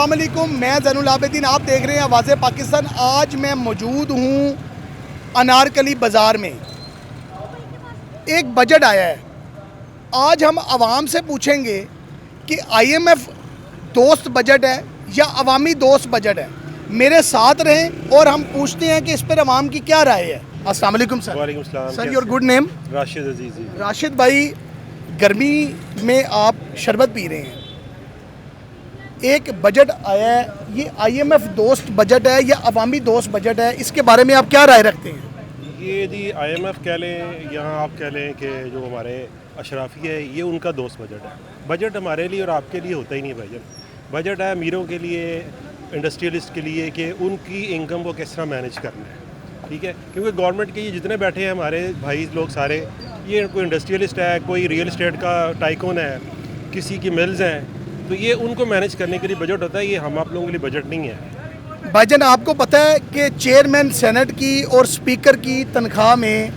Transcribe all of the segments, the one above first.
अस्सलाम वालेकुम, मैं ज़ैनुल आबिदीन, आप देख रहे हैं आवाज़े पाकिस्तान। आज मैं मौजूद हूँ अनारकली बाज़ार में। एक बजट आया है, आज हम आवाम से पूछेंगे कि IMF दोस्त बजट है या अवामी दोस्त बजट है। मेरे साथ रहें और हम पूछते हैं कि इस पर अवाम की क्या राय है। अस्सलाम वालेकुम सर। वालेकुम सलाम। Sir, your good name? Rashid Azizi. Rashid भाई, गर्मी में आप शरबत पी रहे हैं, एक बजट आया है, ये IMF दोस्त बजट है या अवामी दोस्त बजट है, इसके बारे में आप क्या राय रखते हैं? ये जी IMF कह लें या आप कह लें कि जो हमारे अशराफी है, ये उनका दोस्त बजट है। बजट हमारे लिए और आपके लिए होता ही नहीं बजट। बजट है अमीरों के लिए, इंडस्ट्रियलिस्ट के लिए कि उनकी इनकम को किस तरह मैनेज करना है, ठीक है। क्योंकि गवर्नमेंट के ये जितने बैठे हैं हमारे भाई लोग सारे, ये कोई इंडस्ट्रियलिस्ट है, कोई रियल एस्टेट का टाइकून है, किसी की मिल्स हैं, तो ये उनको मैनेज करने के लिए बजट होता है। ये हम आप लोगों के लिए बजट नहीं है। भाईजान, आपको पता है कि चेयरमैन सेनेट की और स्पीकर की तनख्वाह में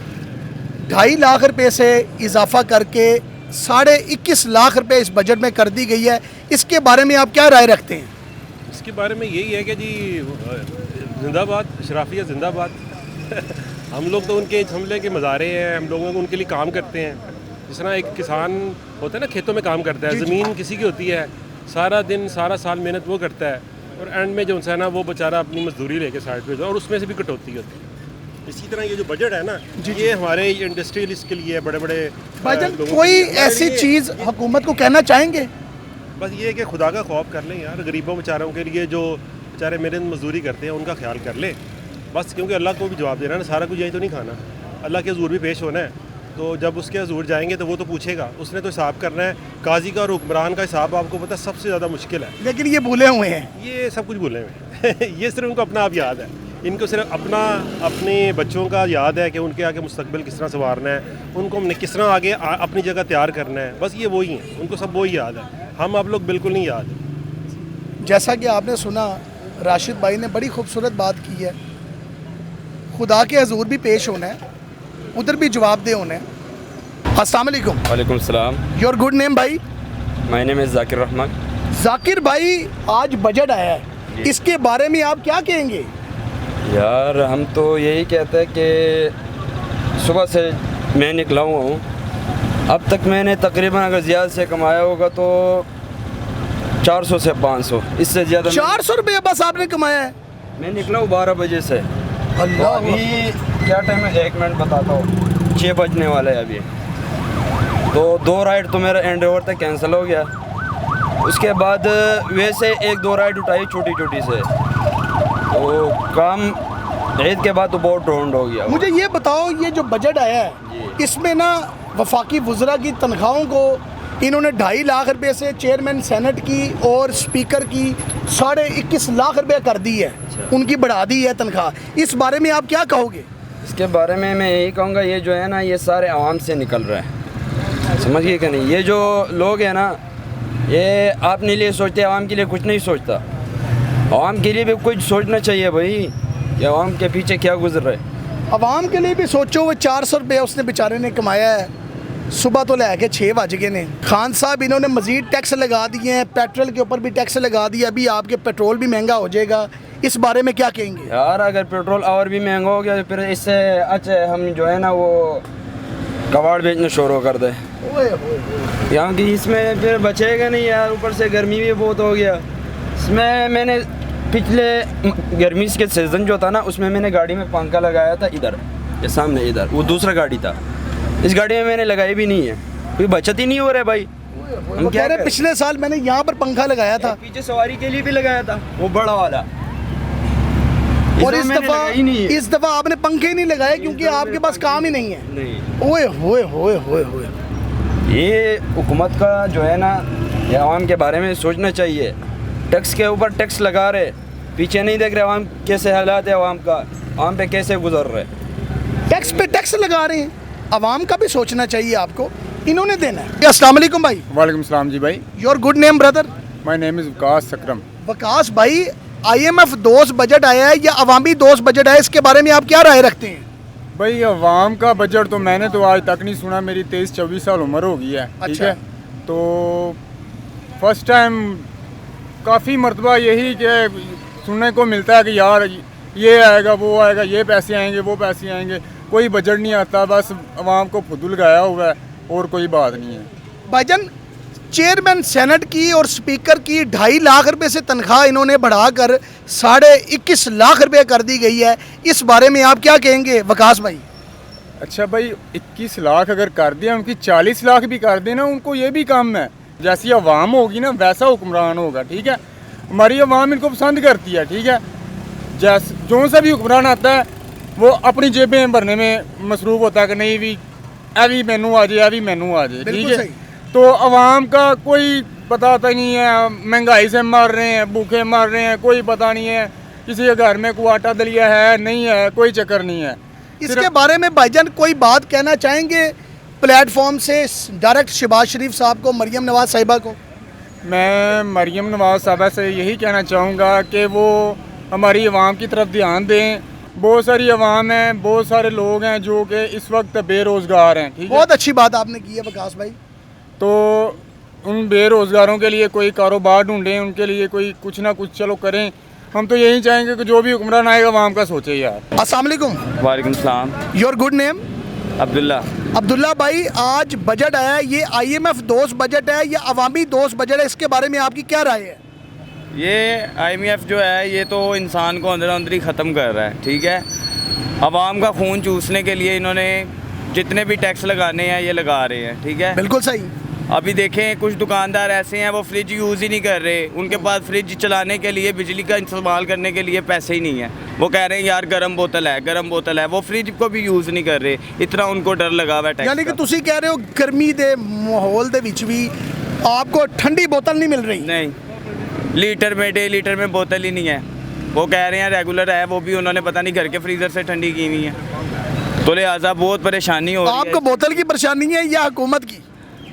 2.5 लाख रुपए से इजाफा करके 21.5 लाख रुपए इस बजट में कर दी गई है। इसके बारे में आप क्या राय रखते हैं? इसके बारे में यही है कि जी जिंदाबाद शराफिया जिंदाबाद। हम लोग तो उनके हमले के मज़ारे हैं, हम लोगों को उनके लिए काम करते हैं। जिस तरह एक किसान होता है ना, खेतों में काम करता है, ज़मीन किसी की होती है, सारा दिन सारा साल मेहनत वो करता है और एंड में जो है ना वो बेचारा अपनी मजदूरी लेके साइड पे और उसमें से भी कटौती होती है। इसी तरह ये जो बजट है ना, ये हमारे इंडस्ट्रियलिस्ट के लिए, बड़े बड़े भाईजान, कोई ऐसी चीज़ हुकूमत को कहना चाहेंगे? बस ये कि खुदा का खौफ कर लें यार, गरीबों बेचारों के लिए जो बेचारे मेहनत मजदूरी करते हैं उनका ख्याल कर लें बस। क्योंकि अल्लाह को भी जवाब देना है ना, सारा कुछ यही तो नहीं खाना, अल्लाह के हज़ूर भी पेश होना है। तो जब उसके हज़ूर जाएंगे तो वो तो पूछेगा, उसने तो हिसाब करना है। काजी का और हुक्मरान का हिसाब आपको पता सबसे ज़्यादा मुश्किल है। लेकिन ये भूले हुए हैं, ये सब कुछ भूले हुए हैं। ये सिर्फ उनको अपना आप याद है, इनको सिर्फ अपने बच्चों का याद है कि उनके आगे मुस्तकबिल किस तरह संवारना है, उनको हमने किस तरह आगे अपनी जगह तैयार करना है, बस ये वही हैं, उनको सब वही याद है। हम आप लोग बिल्कुल नहीं याद। जैसा कि आपने सुना, राशिद भाई ने बड़ी खूबसूरत बात की है। खुदा के हजूर भी पेश होना है, उधर भी जवाब दे होना है। अस्सलाम वालेकुम। वालेकुम सलाम। योर गुड नेम भाई? My name is Zakir Rahman. Zakir भाई, आज बजट आया है, इसके बारे में आप क्या कहेंगे? यार हम तो यही कहते हैं कि सुबह से मैं निकला हुआ हूँ, अब तक मैंने तकरीबन अगर ज़्यादा से कमाया होगा तो 400 से 500, इससे ज़्यादा 400 रुपये बस आपने कमाया है? मैं निकला हूँ 12 बजे से। अल्लाह, अभी क्या टाइम है? 1 मिनट बताता हूँ, 6 बजने वाला है अभी। तो 2 राइड तो मेरा एंड ओवर तक कैंसिल हो गया। उसके बाद वैसे 1-2 राइड उठाई छोटी छोटी से, तो काम ईद के बाद तो बहुत ड्राउंड हो गया। मुझे ये बताओ, ये जो बजट आया है, इसमें ना वफाकी वज़रा की तनख्वाहों को इन्होंने 2.5 लाख रुपए से चेयरमैन सेनेट की और स्पीकर की 21.5 लाख रुपए कर दी है। उनकी बढ़ा दी है तनख्वाह। इस बारे में आप क्या कहोगे? इसके बारे में मैं यही कहूँगा, ये जो है ना, ये सारे आवाम से निकल रहा है, समझिए कि नहीं। ये जो लोग हैं ना, ये अपने लिए सोचते, आवाम के लिए कुछ नहीं सोचता। आवाम के लिए भी कुछ सोचना चाहिए भाई, कि आवाम के पीछे क्या गुजर रहा है। आवाम के लिए भी सोचो। वो 400 रुपये उसने बेचारे ने कमाया है, सुबह तो लेके 6 बज गए ने। खान साहब, इन्होंने मज़ीद टैक्स लगा दिए हैं, पेट्रोल के ऊपर भी टैक्स लगा दिया। अभी आपके पेट्रोल भी महंगा हो जाएगा, इस बारे में क्या कहेंगे? यार अगर पेट्रोल और भी महंगा हो गया तो फिर इससे अच्छा हम जो है ना वो कबाड़ बेचना शुरू कर दे, क्योंकि इसमें फिर बचेगा नहीं यार। ऊपर से गर्मी भी बहुत हो गया। इसमें मैंने पिछले गर्मी के सीज़न जो था ना, उसमें मैंने गाड़ी में पंखा लगाया था, इधर ये सामने, इधर वो दूसरा गाड़ी था, इस गाड़ी में मैंने लगाई भी नहीं है। कोई बचत ही नहीं हो रहा है भाई। हम कह रहे, पिछले साल मैंने यहाँ पर पंखा लगाया था, पीछे सवारी के लिए भी लगाया था, वो बड़ा वाला, और इस दफ़ा आपने पंखे ही नहीं लगाए क्योंकि आपके पास काम ही नहीं है। नहीं। ओए होए होए होए होए। ये हुकूमत का जो है ना, ये आवाम के बारे में सोचना चाहिए। टैक्स के ऊपर टैक्स लगा रहे, पीछे नहीं देख रहे आवाम कैसे हालात है, आवाम का, आवाम पे कैसे गुजर रहे। टैक्स पे टैक्स लगा रहे हैं, आवाम का भी सोचना चाहिए आपको, इन्होंने देना है। अस्सलाम वालेकुम भाई। वालेकुम सलाम जी भाई। Your good name brother? My name is Waqas Akram. Waqas भाई, IMF दोस्त बजट आया है या अवामी दोस्त बजट आया, इसके बारे में आप क्या राय रखते हैं? भाई अवाम का बजट तो मैंने तो आज तक नहीं सुना, मेरी 23-24 साल उम्र हो गई है, ठीक अच्छा। है। तो फर्स्ट टाइम काफ़ी मरतबा यही कि सुनने को मिलता है कि यार ये आएगा, वो आएगा, ये पैसे आएंगे, वो पैसे आएंगे, कोई बजट नहीं आता, बस आवाम को फुदुल गाया हुआ है और कोई बात नहीं है। भाईजान, चेयरमैन सेनेट की और स्पीकर की 2.5 लाख रुपए से तनख्वाह इन्होंने बढ़ाकर 21.5 लाख रुपए कर दी गई है, इस बारे में आप क्या कहेंगे वकास भाई? अच्छा भाई, 21 लाख अगर कर दिया, उनकी 40 लाख भी कर देना, उनको ये भी काम है। जैसी आवाम होगी ना वैसा हुक्मरान होगा, ठीक है। हमारी आवाम इनको पसंद करती है, ठीक है। जैसे जो सा भी हुक्मरान आता है वो अपनी जेबें भरने में मसरूफ़ होता है कि नहीं भी ए भी मैनू आ जाए, ए भी मैनू आ जाए, ठीक है। तो आवाम का कोई पता नहीं है, महंगाई से मर रहे हैं, भूखे मर रहे हैं, कोई पता नहीं है, किसी के घर में कोई आटा दलिया है नहीं है, कोई चक्कर नहीं है। इसके बारे में भाईजान कोई बात कहना चाहेंगे प्लेटफॉर्म से डायरेक्ट शहबाज शरीफ साहब को, मरियम नवाज़ साहिबा को? मैं मरियम नवाज़ साहबा से यही कहना चाहूँगा कि वो हमारी आवाम की तरफ ध्यान दें। बहुत सारी आवाम है, बहुत सारे लोग हैं जो कि इस वक्त बेरोज़गार हैं, ठीक है। बहुत अच्छी बात आपने की है वकास भाई। तो उन बेरोज़गारों के लिए कोई कारोबार ढूंढें, उनके लिए कोई कुछ ना कुछ चलो करें। हम तो यही चाहेंगे कि जो भी हुक्मरान आएगा आवाम का सोचे यार। अस्सलाम वालेकुम। वालेकुम सलाम। Your good name? Abdullah. Abdullah भाई, आज बजट आया है, ये IMF दोस्त बजट है या अवामी दोस्त बजट है, इसके बारे में आपकी क्या राय है? ये IMF जो है ये तो इंसान को अंदर अंदर ही ख़त्म कर रहा है, ठीक है। आवाम का खून चूसने के लिए इन्होंने जितने भी टैक्स लगाने हैं ये लगा रहे हैं, ठीक है। बिल्कुल सही। अभी देखें कुछ दुकानदार ऐसे हैं वो फ्रिज यूज़ ही नहीं कर रहे, उनके पास फ्रिज चलाने के लिए, बिजली का इस्तेमाल करने के लिए पैसे ही नहीं है। वो कह रहे हैं यार गर्म बोतल है, गर्म बोतल है, वो फ्रिज को भी यूज़ नहीं कर रहे, इतना उनको डर लगा हुआ है टैक्स यानी कि का। तुसी कह रहे हो गर्मी दे माहौल दे विच भी आपको ठंडी बोतल नहीं मिल रही? नहीं, लीटर में 1.5 लीटर में बोतल ही नहीं है। वो कह रहे हैं रेगुलर है, वो भी उन्होंने पता नहीं घर के फ्रीज़र से ठंडी की हुई है। तो लिहाजा बहुत परेशानी हो रही है। आपको बोतल की परेशानी है या हुकूमत की?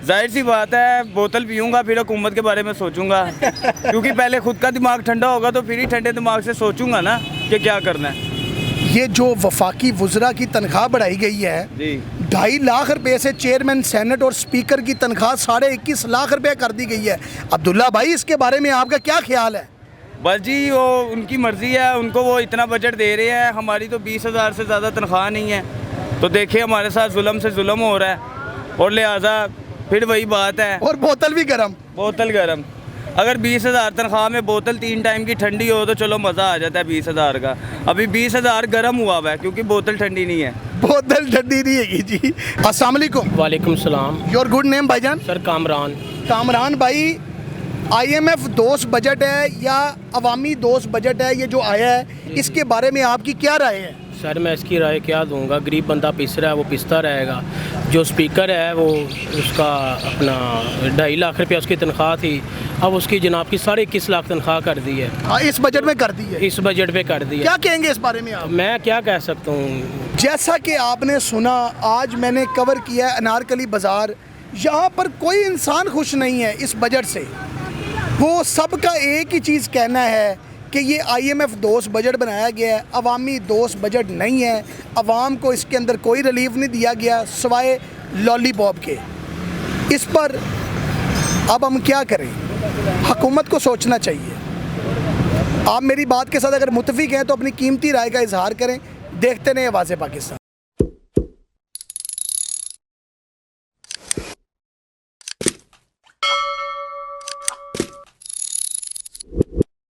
जाहिर सी बात है, बोतल पीऊँगा फिर हुकूमत के बारे में सोचूंगा क्योंकि पहले खुद का दिमाग ठंडा होगा तो फिर ही ठंडे दिमाग से सोचूंगा ना कि क्या करना है। ये जो वफाकी वज़रा की तनख्वाह बढ़ाई गई है जी, 2.5 लाख रुपए से चेयरमैन सेनेट और स्पीकर की तनख्वाह 21.5 लाख रुपए कर दी गई है। अब्दुल्ला भाई, इसके बारे में आपका क्या ख्याल है? बस जी वो उनकी मर्ज़ी है, उनको वो इतना बजट दे रहे हैं। हमारी तो 20,000 से ज़्यादा तनख्वाह नहीं है, तो देखिए हमारे साथ जुल्म से जुल्म हो रहा है और लिहाजा फिर वही बात है। और बोतल भी गर्म। बोतल गर्म। अगर 20,000 तनख्वाह में बोतल 3 टाइम की ठंडी हो तो चलो मज़ा आ जाता है 20,000 का। अभी 20,000 गर्म हुआ हुआ है क्योंकि बोतल ठंडी नहीं है। बोतल ठंडी नहीं है जी। अस्सलाम वालेकुम। वालेकुम सलाम। योर गुड नेम भाईजान? सर कामरान। कामरान भाई, IMF दोस्त बजट है या अवामी दोस्त बजट है ये जो आया है, इसके बारे में आपकी क्या राय है? सर मैं इसकी राय क्या दूंगा, गरीब बंदा पिस रहा है वो पिसता रहेगा। जो स्पीकर है वो उसका अपना 2.5 लाख रुपया उसकी तनख्वाह थी, अब उसकी जनाब की 21.5 लाख तनख्वाह कर दी है। हाँ, इस बजट में कर दी है। इस बजट पे कर दी है। क्या कहेंगे इस बारे में आप? मैं क्या कह सकता हूँ। जैसा कि आपने सुना, आज मैंने कवर किया है अनारकली बाज़ार। यहाँ पर कोई इंसान खुश नहीं है इस बजट से। वो सबका एक ही चीज़ कहना है कि ये IMF दोस्त बजट बनाया गया है, अवामी दोस्त बजट नहीं है। अवाम को इसके अंदर कोई रिलीफ नहीं दिया गया सिवाय लॉलीपॉप के। इस पर अब हम क्या करें? हुकूमत को सोचना चाहिए। आप मेरी बात के साथ अगर मुत्तफिक हैं तो अपनी कीमती राय का इजहार करें। देखते रहें आवाज़ पाकिस्तान।